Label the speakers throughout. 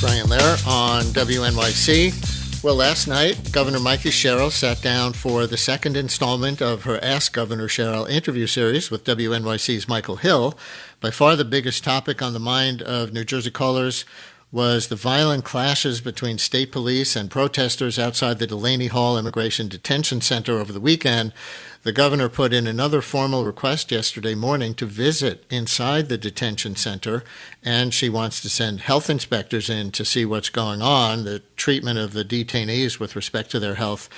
Speaker 1: Brian there on WNYC. Well, last night, Governor Mikie Sherrill sat down for the second installment of her Ask Governor Sherrill interview series with WNYC's Michael Hill. By far the biggest topic on the mind of New Jersey callers was the violent clashes between state police and protesters outside the Delaney Hall Immigration Detention Center over the weekend. The governor put in another formal request yesterday morning to visit inside the detention center, and she wants to send health inspectors in to see what's going on. The treatment of the detainees with respect to their health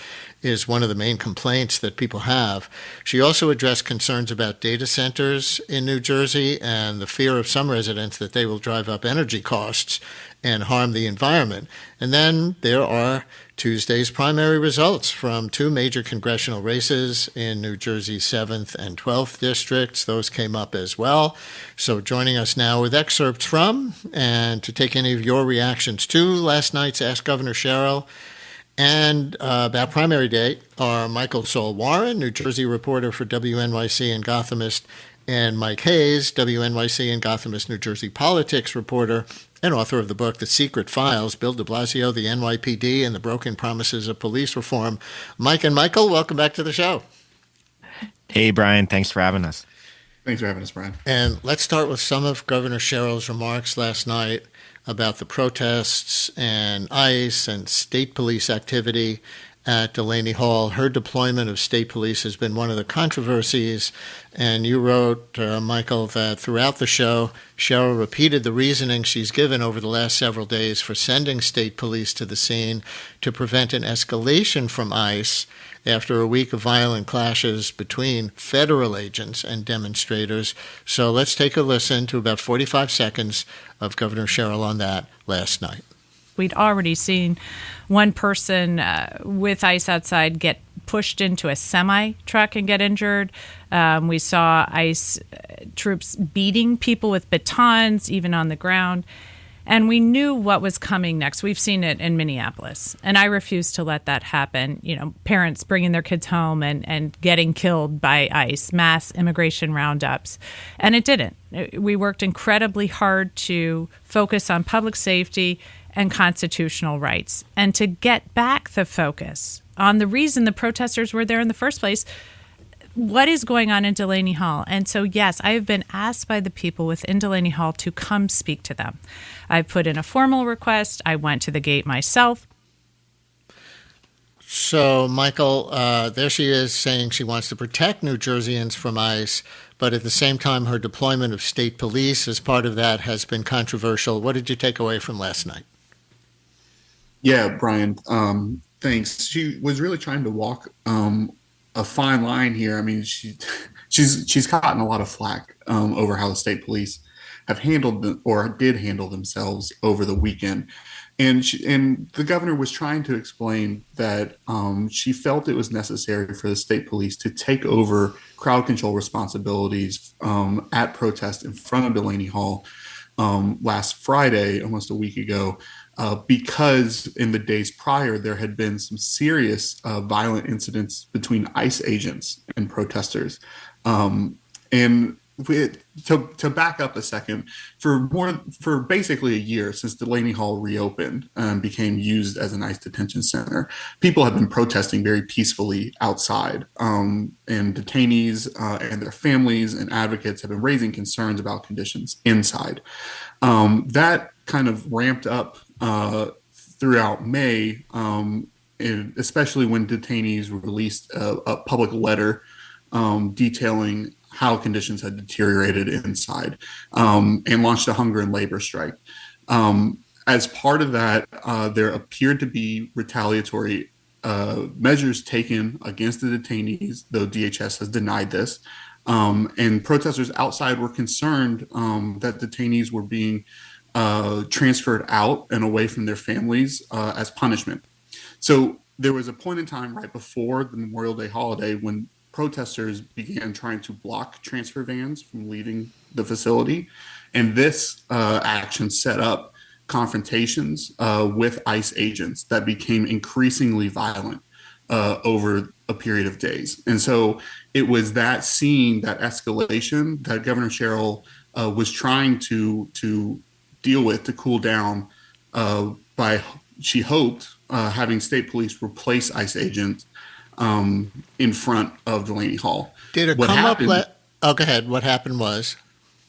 Speaker 1: is one of the main complaints that people have. She also addressed concerns about data centers in New Jersey and the fear of some residents that they will drive up energy costs and harm the environment. And then there are Tuesday's primary results from two major congressional races in New Jersey's 7th and 12th districts. Those came up as well. So joining us now with excerpts from and to take any of your reactions to last night's Ask Governor Sherrill and about primary day are Michael Saul-Warren, New Jersey reporter for WNYC and Gothamist, and Mike Hayes, WNYC and Gothamist New Jersey politics reporter and author of the book The Secret Files, Bill de Blasio, the NYPD, and the Broken Promises of Police Reform. Mike and Michael, welcome back to the show.
Speaker 2: Hey, Brian. Thanks for having us.
Speaker 3: Thanks for having us, Brian.
Speaker 1: And let's start with some of Governor Sherrill's remarks last night about the protests and ICE and state police activity at Delaney Hall. Her deployment of state police has been one of the controversies, and you wrote, Michael, that throughout the show, Sherrill repeated the reasoning she's given over the last several days for sending state police to the scene to prevent an escalation from ICE after a week of violent clashes between federal agents and demonstrators. So let's take a listen to about 45 seconds of Governor Sherrill on that last night.
Speaker 4: We'd already seen one person with ICE outside get pushed into a semi-truck and get injured. We saw ICE troops beating people with batons, even on the ground. And we knew what was coming next. We've seen it in Minneapolis. And I refuse to let that happen. You know, parents bringing their kids home and getting killed by ICE, mass immigration roundups. And it didn't. We worked incredibly hard to focus on public safety and constitutional rights, and to get back the focus on the reason the protesters were there in the first place. What is going on in Delaney Hall? And so, yes, I have been asked by the people within Delaney Hall to come speak to them. I put in a formal request. I went to the gate myself.
Speaker 1: So, Michael, there she is saying she wants to protect New Jerseyans from ICE, but at the same time, her deployment of state police as part of that has been controversial. What did you take away from last night?
Speaker 3: Yeah, Brian, thanks. She was really trying to walk a fine line here. I mean, she's gotten a lot of flack over how the state police have handled or did handle themselves over the weekend. And the governor was trying to explain that she felt it was necessary for the state police to take over crowd control responsibilities at protest in front of Delaney Hall last Friday, almost a week ago, because in the days prior, there had been some serious violent incidents between ICE agents and protesters. To back up a second, for basically a year since Delaney Hall reopened and became used as an ICE detention center, people have been protesting very peacefully outside, and detainees and their families and advocates have been raising concerns about conditions inside. That kind of ramped up throughout May, especially when detainees released a public letter detailing how conditions had deteriorated inside, and launched a hunger and labor strike. As part of that, there appeared to be retaliatory measures taken against the detainees, though DHS has denied this. And protesters outside were concerned that detainees were being transferred out and away from their families as punishment. So there was a point in time right before the Memorial Day holiday when protesters began trying to block transfer vans from leaving the facility. And this action set up confrontations with ICE agents that became increasingly violent. over a period of days. And so it was that scene, that escalation that Governor Sherrill was trying to deal with, to cool down by, she hoped, having state police replace ICE agents in front of Delaney Hall.
Speaker 1: Did it
Speaker 3: What
Speaker 1: come
Speaker 3: happened,
Speaker 1: up? Go ahead. What happened was?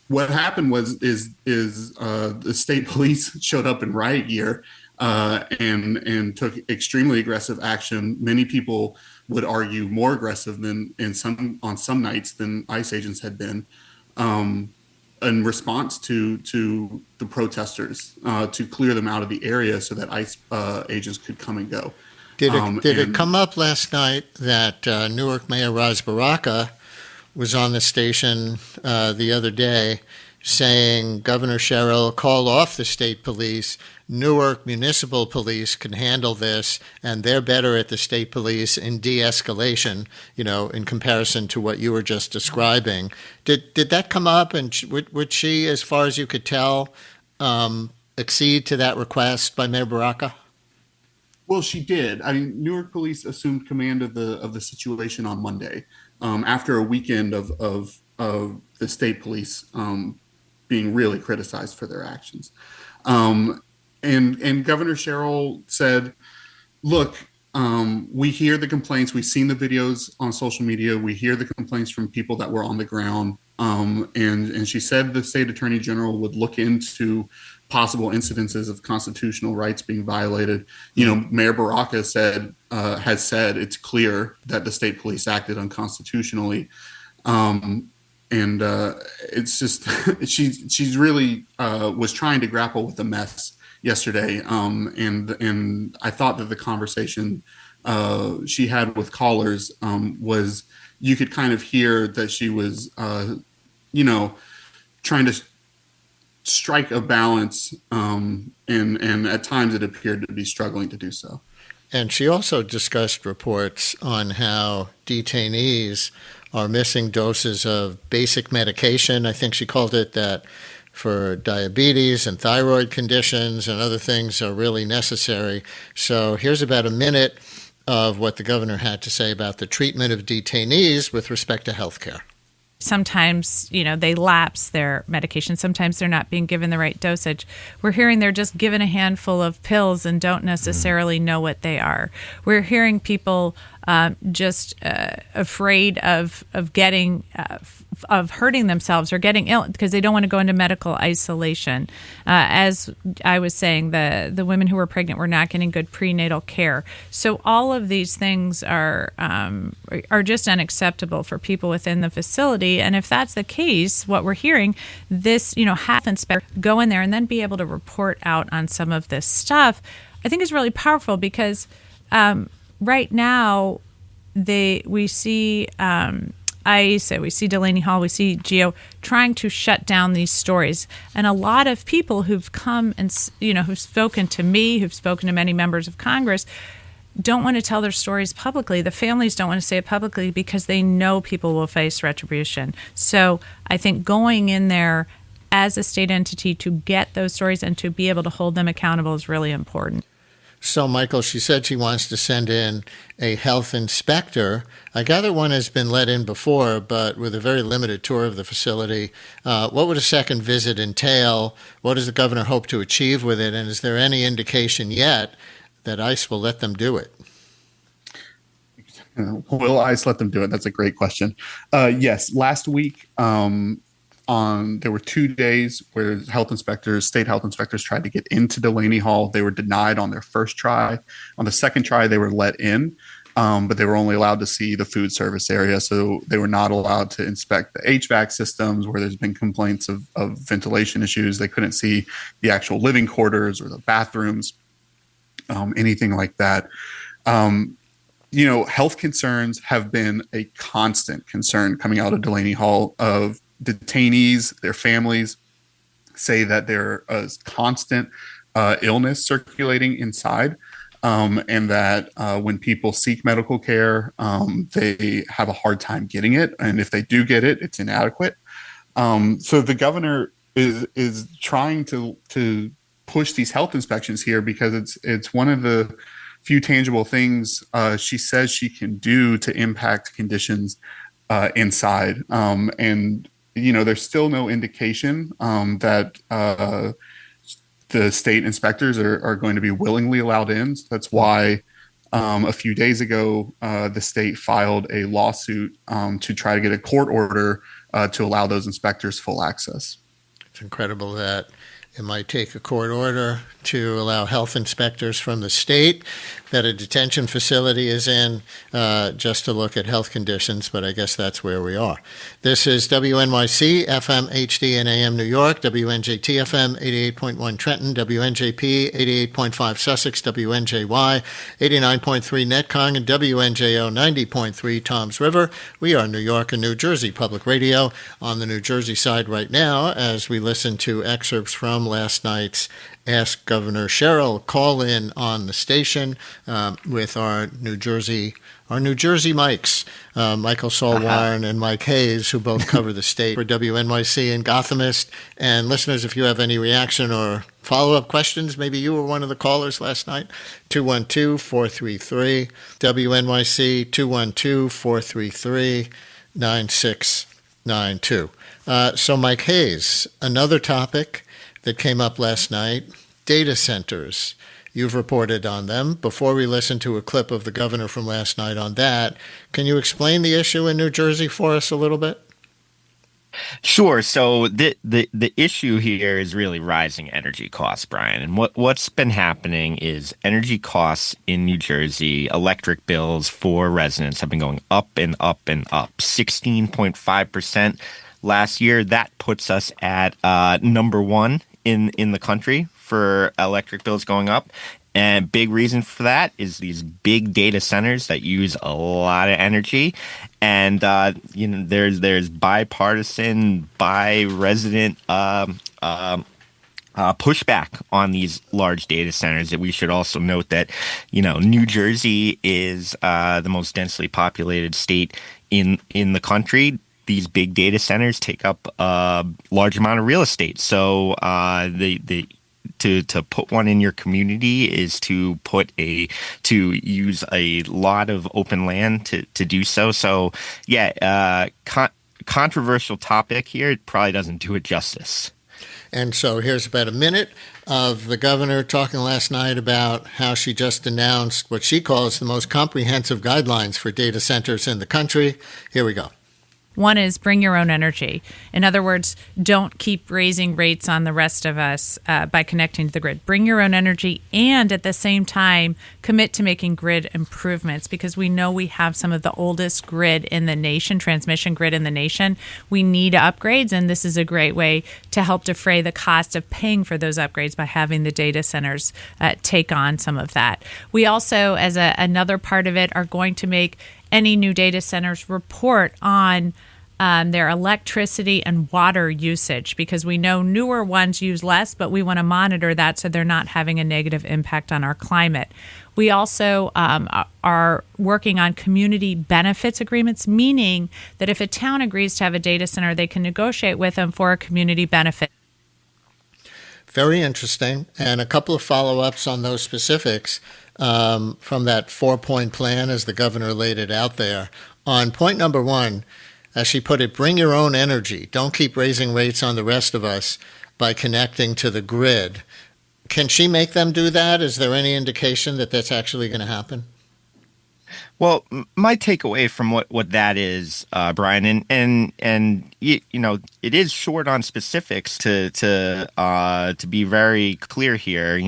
Speaker 3: What happened was the state police showed up in riot gear and took extremely aggressive action. Many people would argue more aggressive than on some nights than ICE agents had been, in response to the protesters, to clear them out of the area so that ICE agents could come and go.
Speaker 1: Did it come up last night that Newark Mayor Ras Baraka was on the station the other day saying, Governor Sherrill, call off the state police. Newark Municipal Police can handle this, and they're better at the state police in de-escalation, in comparison to what you were just describing. Did that come up, and would she, as far as you could tell, accede to that request by Mayor Baraka?
Speaker 3: Well, she did. I mean, Newark police assumed command of the situation on Monday, after a weekend of the state police being really criticized for their actions. And Governor Sherrill said, look, we hear the complaints. We've seen the videos on social media. We hear the complaints from people that were on the ground. And she said the state attorney general would look into possible incidences of constitutional rights being violated. Mayor Baraka has said it's clear that the state police acted unconstitutionally. And it's just, she's really was trying to grapple with the mess yesterday. And I thought that the conversation she had with callers was, you could kind of hear that she was, trying to strike a balance, and at times it appeared to be struggling to do so.
Speaker 1: And she also discussed reports on how detainees are missing doses of basic medication. I think she called it that for diabetes and thyroid conditions and other things are really necessary. So here's about a minute of what the governor had to say about the treatment of detainees with respect to health care.
Speaker 4: Sometimes, they lapse their medication. Sometimes they're not being given the right dosage. We're hearing they're just given a handful of pills and don't necessarily know what they are. We're hearing people just afraid of getting of hurting themselves or getting ill because they don't want to go into medical isolation. As I was saying, the women who were pregnant were not getting good prenatal care. So all of these things are just unacceptable for people within the facility. And if that's the case, what we're hearing, this health inspector go in there and then be able to report out on some of this stuff, I think is really powerful because right now we see ICE, we see Delaney Hall, we see GEO trying to shut down these stories. And a lot of people who've come and, who've spoken to me, who've spoken to many members of Congress, don't want to tell their stories publicly. The families don't want to say it publicly because they know people will face retribution. So I think going in there as a state entity to get those stories and to be able to hold them accountable is really important.
Speaker 1: So, Michael, she said she wants to send in a health inspector. I gather one has been let in before, but with a very limited tour of the facility. What would a second visit entail? What does the governor hope to achieve with it? And is there any indication yet that ICE will let them do it?
Speaker 3: Will ICE let them do it? That's a great question. Yes, last week, there were 2 days where state health inspectors tried to get into Delaney Hall. They were denied on their first try. On the second try, they were let in, but they were only allowed to see the food service area. So they were not allowed to inspect the HVAC systems where there's been complaints of ventilation issues. They couldn't see the actual living quarters or the bathrooms, anything like that. Health concerns have been a constant concern coming out of Delaney Hall. Of detainees, their families say that there is constant illness circulating inside, and that when people seek medical care, they have a hard time getting it. And if they do get it, it's inadequate. So the governor is trying to push these health inspections here because it's one of the few tangible things she says she can do to impact conditions inside. And, there's still no indication that the state inspectors are going to be willingly allowed in. So that's why a few days ago, the state filed a lawsuit to try to get a court order to allow those inspectors full access.
Speaker 1: It's incredible that it might take a court order to allow health inspectors from the state that a detention facility is in just to look at health conditions, but I guess that's where we are. This is WNYC, FM, HD, and AM New York, WNJT, FM, 88.1 Trenton, WNJP, 88.5 Sussex, WNJY, 89.3 Netcong, and WNJO, 90.3 Toms River. We are New York and New Jersey Public Radio on the New Jersey side right now as we listen to excerpts from last night's Ask Governor Sherrill call in on the station with our New Jersey mics, Michael Solwarn and Mike Hayes, who both cover the state for WNYC and Gothamist. And listeners, if you have any reaction or follow-up questions, maybe you were one of the callers last night, 212-433 WNYC, 212-433-9692. So Mike Hayes, another topic that came up last night, data centers. You've reported on them. Before we listen to a clip of the governor from last night on that, can you explain the issue in New Jersey for us a little bit?
Speaker 2: Sure. So the issue here is really rising energy costs, Brian. And what's been happening is energy costs in New Jersey, electric bills for residents have been going up and up and up, 16.5% last year. That puts us at number one in the country for electric bills going up. And big reason for that is these big data centers that use a lot of energy. And, there's bipartisan, bi-resident pushback on these large data centers. That we should also note that, New Jersey is the most densely populated state in the country. These big data centers take up a large amount of real estate. So to put one in your community is to use a lot of open land to do so. So controversial topic here. It probably doesn't do it justice.
Speaker 1: And so here's about a minute of the governor talking last night about how she just announced what she calls the most comprehensive guidelines for data centers in the country. Here we go.
Speaker 4: One is bring your own energy. In other words, don't keep raising rates on the rest of us by connecting to the grid. Bring your own energy and at the same time commit to making grid improvements because we know we have some of the oldest grid in the nation, transmission grid in the nation. We need upgrades, and this is a great way to help defray the cost of paying for those upgrades by having the data centers take on some of that. We also, as another part of it, are going to make any new data centers report on their electricity and water usage because we know newer ones use less, but we want to monitor that so they're not having a negative impact on our climate. We also are working on community benefits agreements, meaning that if a town agrees to have a data center, they can negotiate with them for a community benefit.
Speaker 1: Very interesting. And a couple of follow-ups on those specifics from that 4-point plan as the governor laid it out there. On point number one, as she put it, bring your own energy. Don't keep raising rates on the rest of us by connecting to the grid. Can she make them do that? Is there any indication that that's actually going to happen?
Speaker 2: Well, my takeaway from what that is, Brian, and it is short on specifics to be very clear here.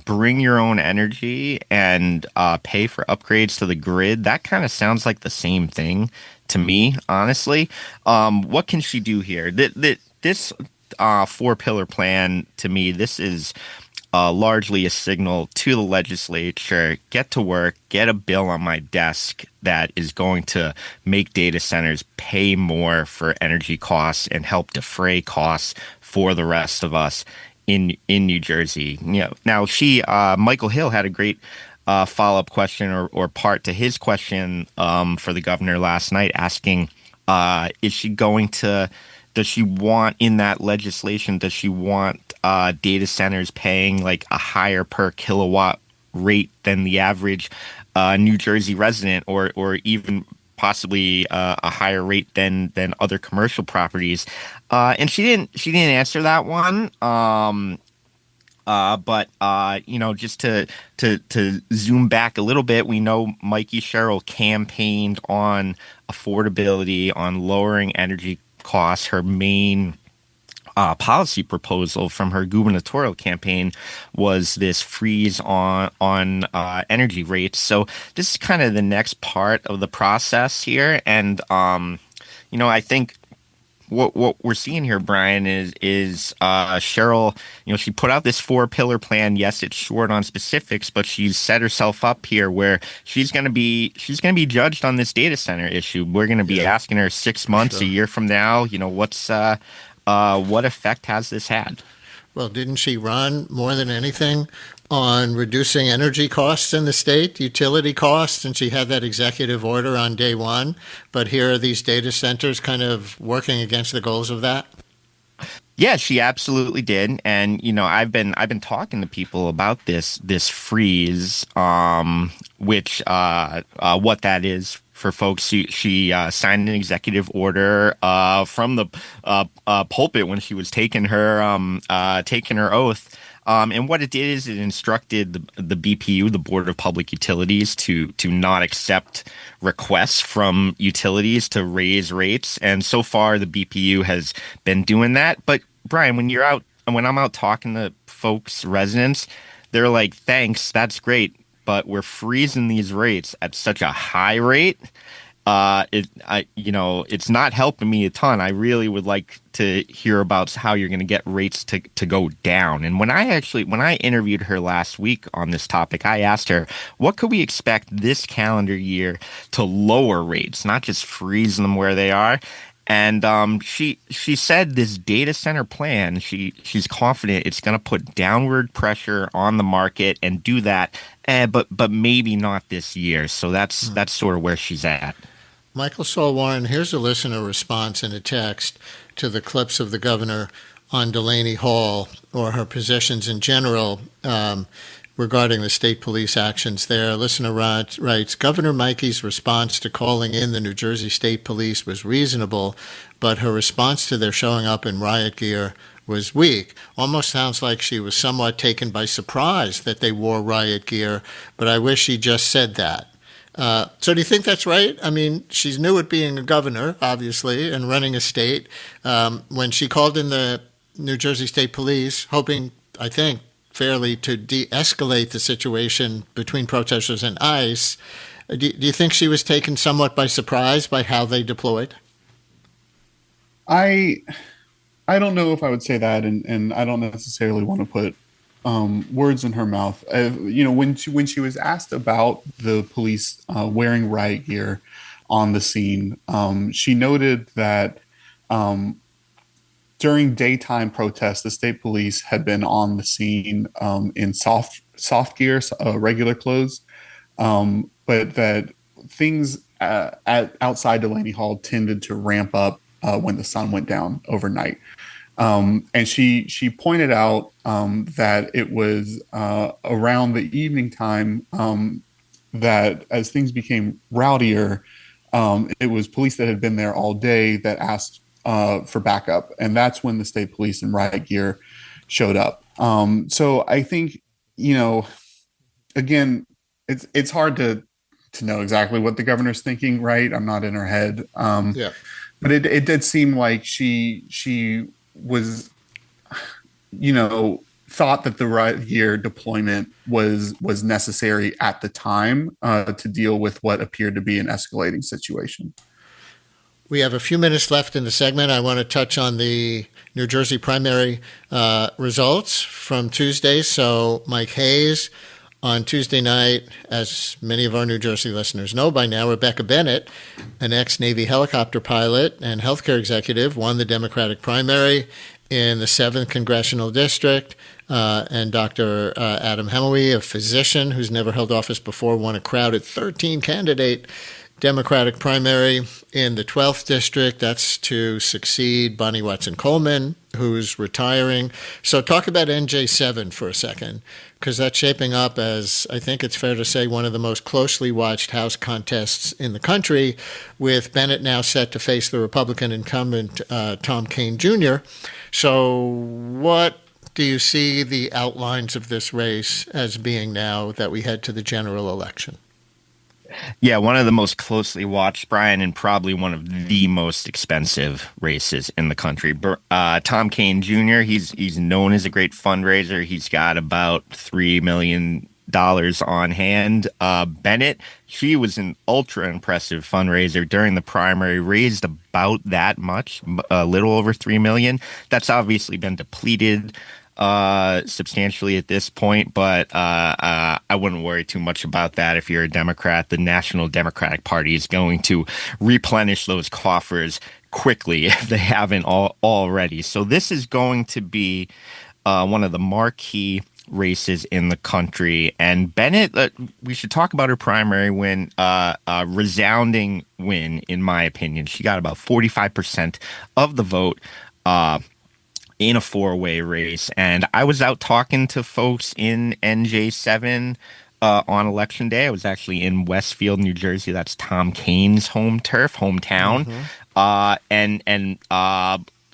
Speaker 2: Bring your own energy and pay for upgrades to the grid. That kind of sounds like the same thing to me, honestly. What can she do here? This 4-pillar plan, to me, this is largely a signal to the legislature, get to work, get a bill on my desk that is going to make data centers pay more for energy costs and help defray costs for the rest of us in New Jersey. Now Michael Hill had a great follow-up question or part to his question for the governor last night, asking, does she want in that legislation, does she want data centers paying like a higher per kilowatt rate than the average New Jersey resident, or even possibly a higher rate than other commercial properties. And she didn't answer that one. But just to zoom back a little bit, we know Mikie Sherrill campaigned on affordability, on lowering energy costs. Her main policy proposal from her gubernatorial campaign was this freeze on energy rates. So this is kind of the next part of the process here, and I think what we're seeing here, Brian, is Sherrill. She put out this 4-pillar plan. Yes, it's short on specifics, but she's set herself up here where she's going to be judged on this data center issue. We're going to be asking her 6 months, a year from now. What effect has this had?
Speaker 1: Well, didn't she run more than anything on reducing energy costs in the state, utility costs, and she had that executive order on day one? But here are these data centers kind of working against the goals of that?
Speaker 2: Yeah, she absolutely did, and I've been talking to people about this freeze, which what that is for folks. She signed an executive order from the pulpit when she was taking her oath. And what it did is it instructed the BPU, the Board of Public Utilities, to not accept requests from utilities to raise rates. And so far, the BPU has been doing that. But Brian, when I'm out talking to folks, residents, they're like, "Thanks, that's great, but we're freezing these rates at such a high rate. It's not helping me a ton. I really would like to hear about how you're going to get rates to go down." And when I interviewed her last week on this topic, I asked her, what could we expect this calendar year to lower rates, not just freeze them where they are? And she said this data center plan, she's confident it's going to put downward pressure on the market and do that, but maybe not this year. So that's sort of where she's at.
Speaker 1: Michael Saul Warren, here's a listener response in a text to the clips of the governor on Delaney Hall, or her positions in general, regarding the state police actions there. Listener writes, Governor Mikie's response to calling in the New Jersey State Police was reasonable, but her response to their showing up in riot gear was weak. Almost sounds like she was somewhat taken by surprise that they wore riot gear, but I wish she just said that. So do you think that's right? I mean, she's new at being a governor, obviously, and running a state. When she called in the New Jersey State Police, hoping, I think, fairly to de-escalate the situation between protesters and ICE, do you think she was taken somewhat by surprise by how they deployed?
Speaker 3: I don't know if I would say that, and I don't necessarily want to put words in her mouth. When she was asked about the police wearing riot gear on the scene, she noted that during daytime protests, the state police had been on the scene in soft gear, regular clothes, but that things outside Delaney Hall tended to ramp up when the sun went down overnight. And she pointed out that it was around the evening time that as things became rowdier, it was police that had been there all day that asked for backup. And that's when the state police in riot gear showed up. So I think, again, it's hard to know exactly what the governor's thinking, right? I'm not in her head. But it did seem like she was, thought that the riot gear deployment was necessary at the time to deal with what appeared to be an escalating situation.
Speaker 1: We have a few minutes left in the segment. I want to touch on the New Jersey primary results from Tuesday. So Mike Hayes on Tuesday night, as many of our New Jersey listeners know by now, Rebecca Bennett, an ex-Navy helicopter pilot and healthcare executive, won the Democratic primary in the 7th Congressional District. And Dr. Adam Hengemuhle, a physician who's never held office before, won a crowded 13-candidate Democratic primary in the 12th district. That's to succeed Bonnie Watson Coleman, who's retiring. So talk about NJ7 for a second, because that's shaping up as, I think it's fair to say, one of the most closely watched House contests in the country, with Bennett now set to face the Republican incumbent Tom Kean Jr. So what do you see the outlines of this race as being now that we head to the general election?
Speaker 2: Yeah, one of the most closely watched, Brian, and probably one of the most expensive races in the country. Tom Kean Jr., he's known as a great fundraiser. He's got about $3 million on hand. Bennett, she was an ultra impressive fundraiser during the primary, raised about that much, a little over $3 million. That's obviously been depleted substantially at this point, but I wouldn't worry too much about that. If you're a Democrat, the National Democratic Party is going to replenish those coffers quickly if they haven't already. So this is going to be one of the marquee races in the country. And Bennett, we should talk about her primary win, a resounding win, in my opinion. She got about 45% of the vote in a four-way race. And I was out talking to folks in NJ7 on election day. I was actually in Westfield, New Jersey. That's Tom Kean's hometown.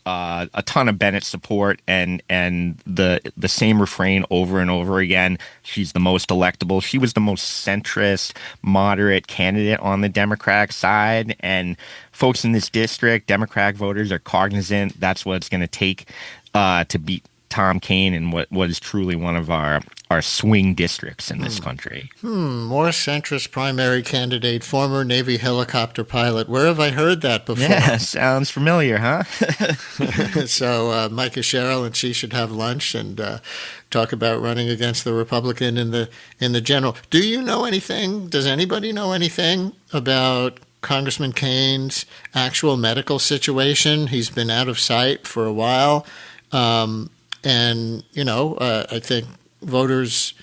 Speaker 2: A ton of Bennett support and the same refrain over and over again. She's the most electable. She was the most centrist, moderate candidate on the Democratic side. And folks in this district, Democratic voters, are cognizant that's what it's going to take to beat Tom Kean in what is truly one of our swing districts in this country.
Speaker 1: More centrist primary candidate, former Navy helicopter pilot. Where have I heard that before?
Speaker 2: Yeah, sounds familiar, huh?
Speaker 1: So Mikie Sherrill and she should have lunch and talk about running against the Republican in the general. Do you know anything? Does anybody know anything about Congressman Kean's actual medical situation? He's been out of sight for a while. I think voters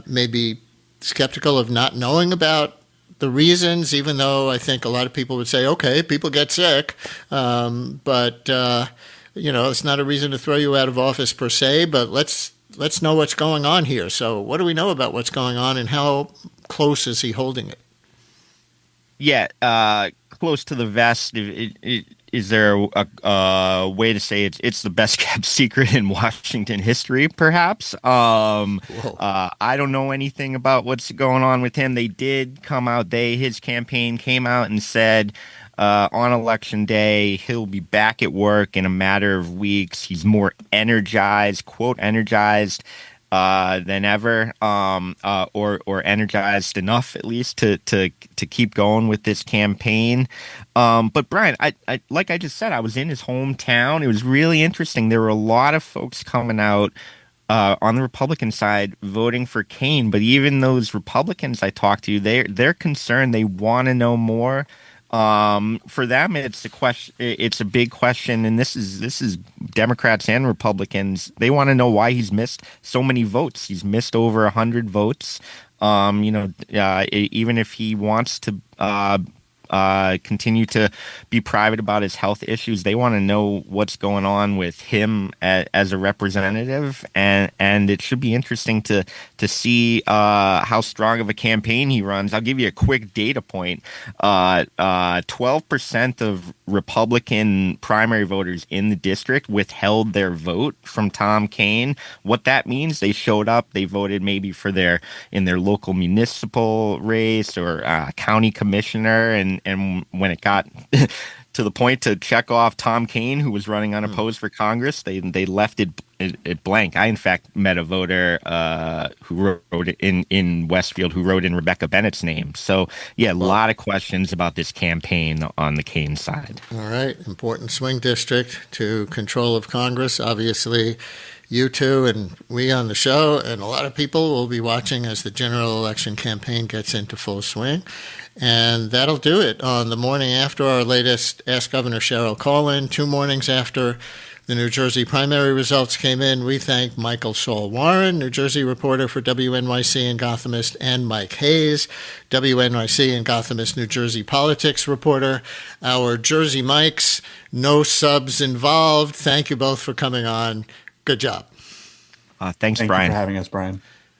Speaker 1: may be skeptical of not knowing about the reasons, even though I think a lot of people would say, okay, people get sick, but it's not a reason to throw you out of office per se, but let's know what's going on here. So what do we know about what's going on, and how close is he holding it?
Speaker 2: Yeah, close to the vest. Is there a way to say it's the best kept secret in Washington history, perhaps? I don't know anything about what's going on with him. They did come out, his campaign came out and said on election day he'll be back at work in a matter of weeks. He's more energized, quote, energized than ever, or energized enough at least to keep going with this campaign. But Brian, I like I just said, I was in his hometown. It was really interesting. There were a lot of folks coming out on the Republican side voting for Kean, but even those Republicans I talked to, they're concerned. They want to know more. For them, it's a question. It's a big question, and this is Democrats and Republicans. They want to know why he's missed so many votes. He's missed over 100 votes. Even if he wants to continue to be private about his health issues, they want to know what's going on with him as a representative, and it should be interesting to see how strong of a campaign he runs. I'll give you a quick data point. 12% of Republican primary voters in the district withheld their vote from Tom Kean. What that means, they showed up, they voted maybe in their local municipal race or county commissioner, and when it got to the point to check off Tom Kean, who was running unopposed for Congress, they left it blank. I, in fact, met a voter who wrote it in Westfield, who wrote in Rebecca Bennett's name. So, yeah, a lot of questions about this campaign on the Kean side.
Speaker 1: All right. Important swing district to control of Congress. Obviously, you two and we on the show and a lot of people will be watching as the general election campaign gets into full swing. And that'll do it on the morning after our latest Ask Governor Sherrill call-in, 2 mornings after The New Jersey primary results came in. We thank Michael Saul Warren, New Jersey reporter for WNYC and Gothamist, and Mike Hayes, WNYC and Gothamist New Jersey politics reporter. Our Jersey Mikes, no subs involved. Thank you both for coming on. Good job.
Speaker 2: Thank
Speaker 3: Thank
Speaker 2: Brian.
Speaker 3: you for having us, Brian.